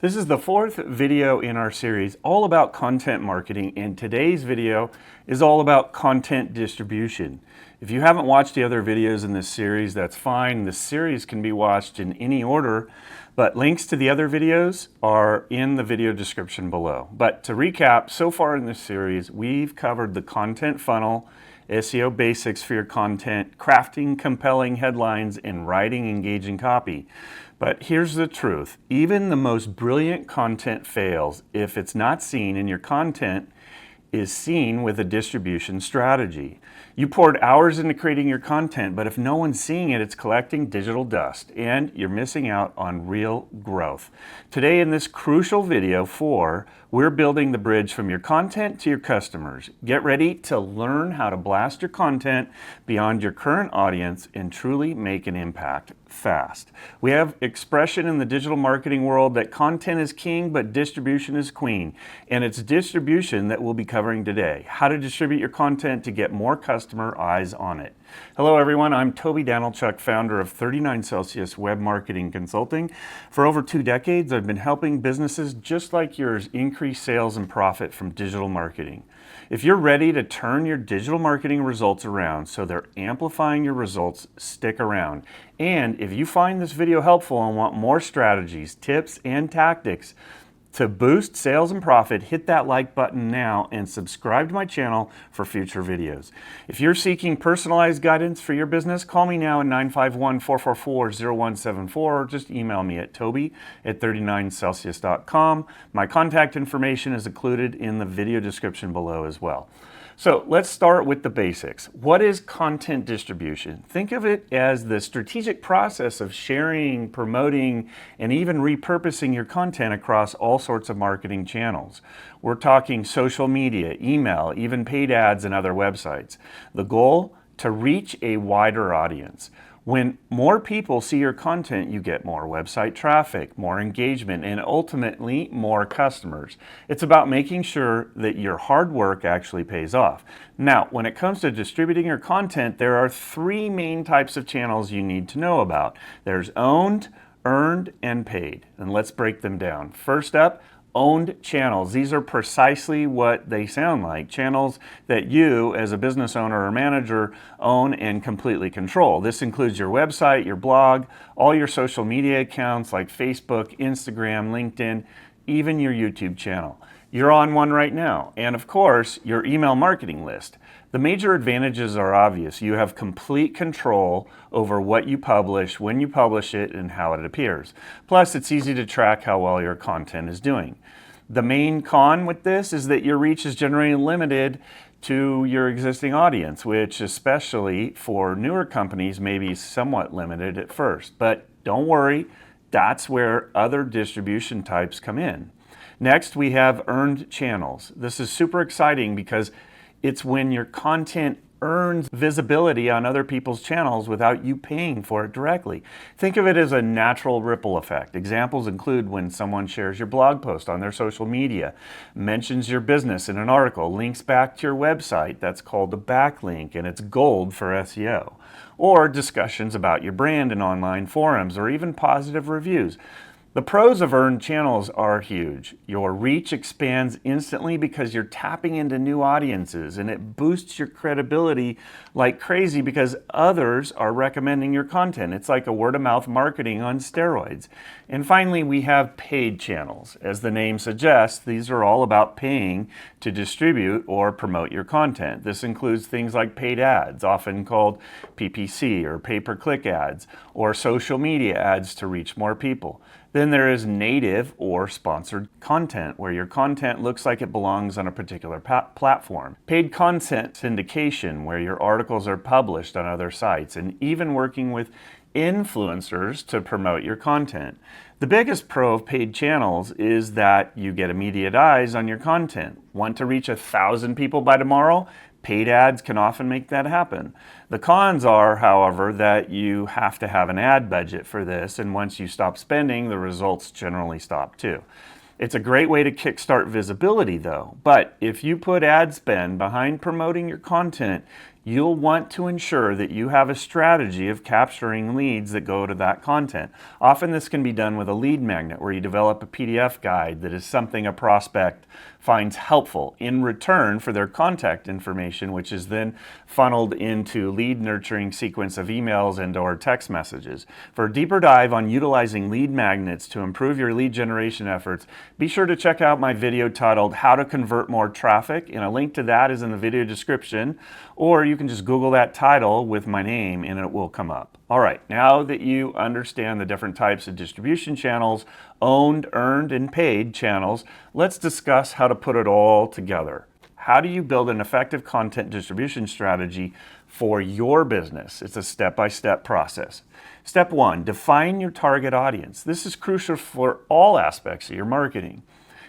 This is the fourth video in our series all about content marketing, and today's video is all about content distribution. If you haven't watched the other videos in this series, that's fine. This series can be watched in any order, but links to the other videos are in the video description below. But to recap, so far in this series, we've covered the content funnel, SEO basics for your content, crafting compelling headlines, and writing engaging copy. But here's the truth. Even the most brilliant content fails if it's not seen and your content is seen with a distribution strategy. You poured hours into creating your content, but if no one's seeing it, it's collecting digital dust and you're missing out on real growth. Today in this crucial video 4, we're building the bridge from your content to your customers. Get ready to learn how to blast your content beyond your current audience and truly make an impact fast. We have expression in the digital marketing world that content is king, but distribution is queen. And it's distribution that we'll be covering today. How to distribute your content to get more customer eyes on it. Hello everyone, I'm Toby Danilchuk, founder of 39 Celsius Web Marketing Consulting. For over 2 decades, I've been helping businesses just like yours increase sales and profit from digital marketing. If you're ready to turn your digital marketing results around so they're amplifying your results, stick around. And if you find this video helpful and want more strategies, tips, and tactics to boost sales and profit, hit that like button now and subscribe to my channel for future videos. If you're seeking personalized guidance for your business, call me now at 951-444-0174 or just email me at toby@39celsius.com. My contact information is included in the video description below as well. So let's start with the basics. What is content distribution? Think of it as the strategic process of sharing, promoting, and even repurposing your content across all sorts of marketing channels. We're talking social media, email, even paid ads and other websites. The goal? To reach a wider audience. When more people see your content, you get more website traffic, more engagement, and ultimately more customers. It's about making sure that your hard work actually pays off. Now, when it comes to distributing your content, there are 3 main types of channels you need to know about. There's owned, earned, and paid. And let's break them down. First up, owned channels. These are precisely what they sound like. Channels that you, as a business owner or manager, own and completely control. This includes your website, your blog, all your social media accounts like Facebook, Instagram, LinkedIn, even your YouTube channel. You're on one right now. And of course, your email marketing list. The major advantages are obvious. You have complete control over what you publish, when you publish it, and how it appears. Plus, it's easy to track how well your content is doing. The main con with this is that your reach is generally limited to your existing audience, which especially for newer companies may be somewhat limited at first. But don't worry, that's where other distribution types come in. Next, we have earned channels. This is super exciting because it's when your content earns visibility on other people's channels without you paying for it directly. Think of it as a natural ripple effect. Examples include when someone shares your blog post on their social media, mentions your business in an article, links back to your website. That's called a backlink, and it's gold for SEO. Or discussions about your brand in online forums, or even positive reviews. The pros of earned channels are huge. Your reach expands instantly because you're tapping into new audiences, and it boosts your credibility like crazy because others are recommending your content. It's like a word-of-mouth marketing on steroids. And finally, we have paid channels. As the name suggests, these are all about paying to distribute or promote your content. This includes things like paid ads, often called PPC or pay-per-click ads, or social media ads to reach more people. Then there is native or sponsored content, where your content looks like it belongs on a particular platform. Paid content syndication, where your articles are published on other sites, and even working with influencers to promote your content. The biggest pro of paid channels is that you get immediate eyes on your content. Want to reach 1,000 people by tomorrow? Paid ads can often make that happen. The cons are, however, that you have to have an ad budget for this, and once you stop spending, the results generally stop too. It's a great way to kickstart visibility though, but if you put ad spend behind promoting your content, You'll want to ensure that you have a strategy of capturing leads that go to that content. Often this can be done with a lead magnet, where you develop a PDF guide that is something a prospect finds helpful in return for their contact information, which is then funneled into lead nurturing sequence of emails and or text messages. For a deeper dive on utilizing lead magnets to improve your lead generation efforts, be sure to check out my video titled How to Convert More Traffic, and a link to that is in the video description, or you can just Google that title with my name and it will come up. All right, now that you understand the different types of distribution channels, owned, earned, and paid channels, let's discuss how to put it all together. How do you build an effective content distribution strategy for your business? It's a step-by-step process. Step 1, define your target audience. This is crucial for all aspects of your marketing.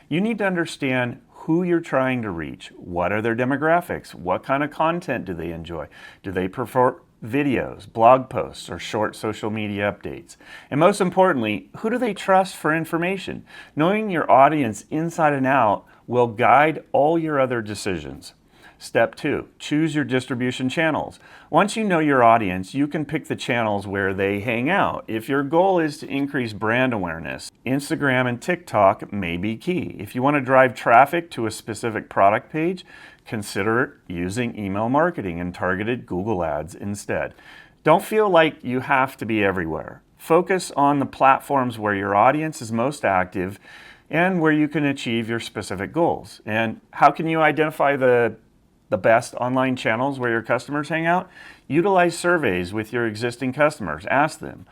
You need to understand who you're trying to reach. What are their demographics? What kind of content do they enjoy? Do they prefer videos, blog posts, or short social media updates? And most importantly, who do they trust for information? Knowing your audience inside and out will guide all your other decisions. Step 2, choose your distribution channels. Once you know your audience, you can pick the channels where they hang out. If your goal is to increase brand awareness, Instagram and TikTok may be key. If you want to drive traffic to a specific product page, consider using email marketing and targeted Google ads instead. Don't feel like you have to be everywhere. Focus on the platforms where your audience is most active and where you can achieve your specific goals. And how can you identify the best online channels where your customers hang out? Utilize surveys with your existing customers. Ask them,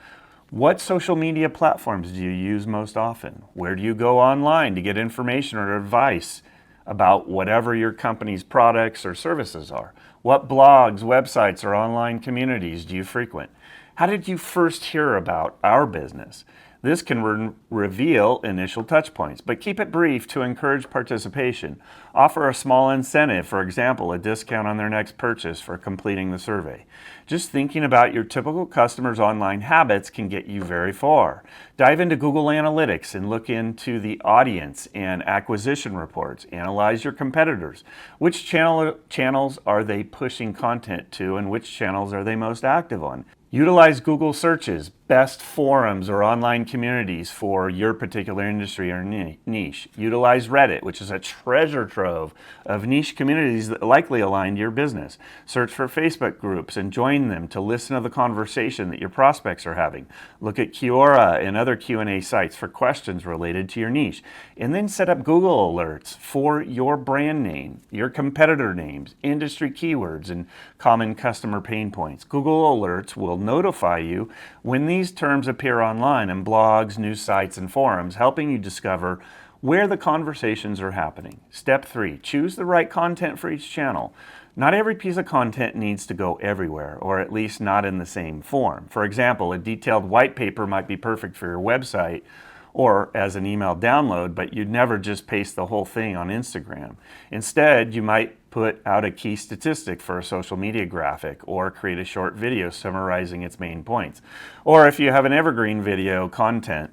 what social media platforms do you use most often? Where do you go online to get information or advice about whatever your company's products or services are? What blogs, websites, or online communities do you frequent? How did you first hear about our business? This can reveal initial touch points, but keep it brief to encourage participation. Offer a small incentive, for example, a discount on their next purchase for completing the survey. Just thinking about your typical customers' online habits can get you very far. Dive into Google Analytics and look into the audience and acquisition reports. Analyze your competitors. Which channels are they pushing content to, and which channels are they most active on? Utilize Google searches, best forums or online communities for your particular industry or niche. Utilize Reddit, which is a treasure trove of niche communities that likely align to your business. Search for Facebook groups and join them to listen to the conversation that your prospects are having. Look at Quora and other Q&A sites for questions related to your niche. And then set up Google alerts for your brand name, your competitor names, industry keywords, and common customer pain points. Google alerts will notify you when these terms appear online in blogs, news sites, and forums, helping you discover where the conversations are happening. Step 3, choose the right content for each channel. Not every piece of content needs to go everywhere, or at least not in the same form. For example, a detailed white paper might be perfect for your website or as an email download, but you'd never just paste the whole thing on Instagram. Instead, you might put out a key statistic for a social media graphic or create a short video summarizing its main points. Or if you have an evergreen video content,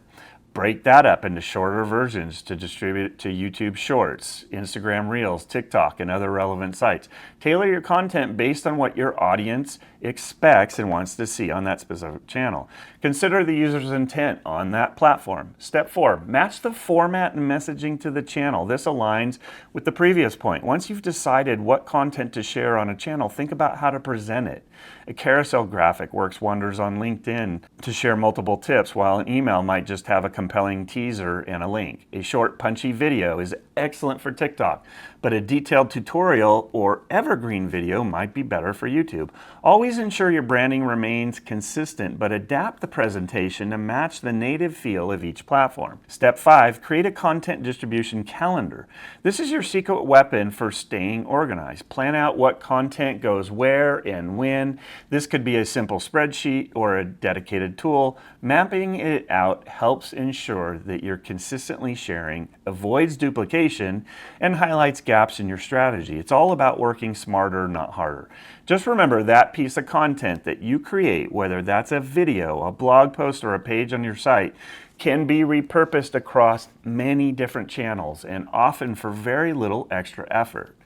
break that up into shorter versions to distribute to YouTube Shorts, Instagram Reels, TikTok, and other relevant sites. Tailor your content based on what your audience expects and wants to see on that specific channel. Consider the user's intent on that platform. Step 4, match the format and messaging to the channel. This aligns with the previous point. Once you've decided what content to share on a channel, think about how to present it. A carousel graphic works wonders on LinkedIn to share multiple tips, while an email might just have a compelling teaser and a link. A short, punchy video is excellent for TikTok, but a detailed tutorial or evergreen video might be better for YouTube. Always ensure your branding remains consistent, but adapt the presentation to match the native feel of each platform. Step 5, create a content distribution calendar. This is your secret weapon for staying organized. Plan out what content goes where and when. This could be a simple spreadsheet or a dedicated tool. Mapping it out helps ensure that you're consistently sharing, avoids duplication, and highlights gaps in your strategy. It's all about working smarter, not harder. Just remember that piece of content that you create, whether that's a video, a blog post, or a page on your site, can be repurposed across many different channels and often for very little extra effort.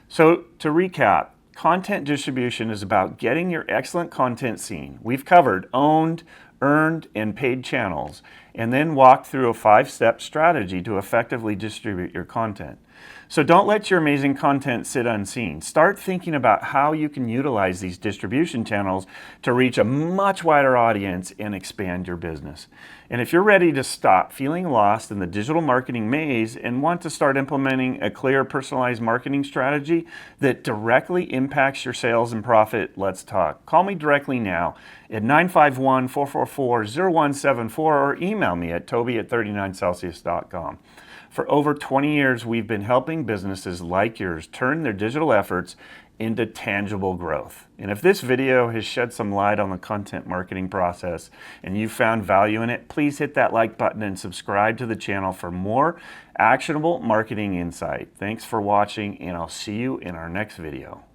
So to recap, Content distribution is about getting your excellent content seen. We've covered owned, earned, and paid channels, and then walked through a 5-step strategy to effectively distribute your content. So don't let your amazing content sit unseen. Start thinking about how you can utilize these distribution channels to reach a much wider audience and expand your business. And if you're ready to stop feeling lost in the digital marketing maze and want to start implementing a clear, personalized marketing strategy that directly impacts your sales and profit, let's talk. Call me directly now at 951-444-0174 or email me at toby@39celsius.com. For over 20 years, we've been helping businesses like yours turn their digital efforts into tangible growth. And if this video has shed some light on the content marketing process and you found value in it, please hit that like button and subscribe to the channel for more actionable marketing insight. Thanks for watching, and I'll see you in our next video.